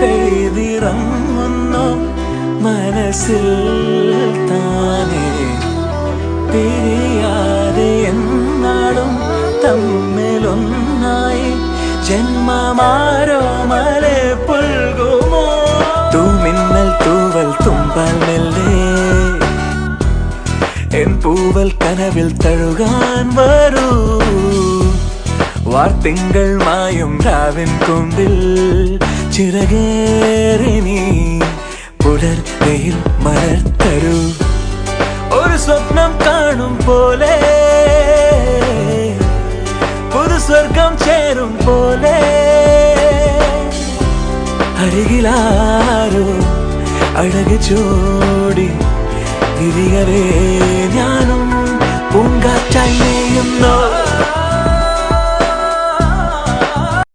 പെയ്തിറങ്ങുന്നു മനസ്സിൽ താനേ പിരിയാതെ എന്നാളും തമ്മിലൊന്നായി ജന്മമാരോ മലെ പുൽകുമോ തൂമിന്നൽ തൂവൽ തുമ്പാൽ മെല്ലെ എൻ പൂവൽ കനവിൽ തഴുകാൻ വരൂ വാർത്തിങ്കൾ മായും രാവിൻ കൊമ്പിൽ ചിറകേറി നീ പുലർത്തയിൽ മലർത്തരൂ ഒരു സ്വപ്നം കാണും പോലെ പുതു സ്വർഗം ചേരും പോലെ അരികിലാരോ അഴക് ചോടി വിരിയവേ ഞാനും പൂങ്കാറ്റായി നെയ്യുന്നോ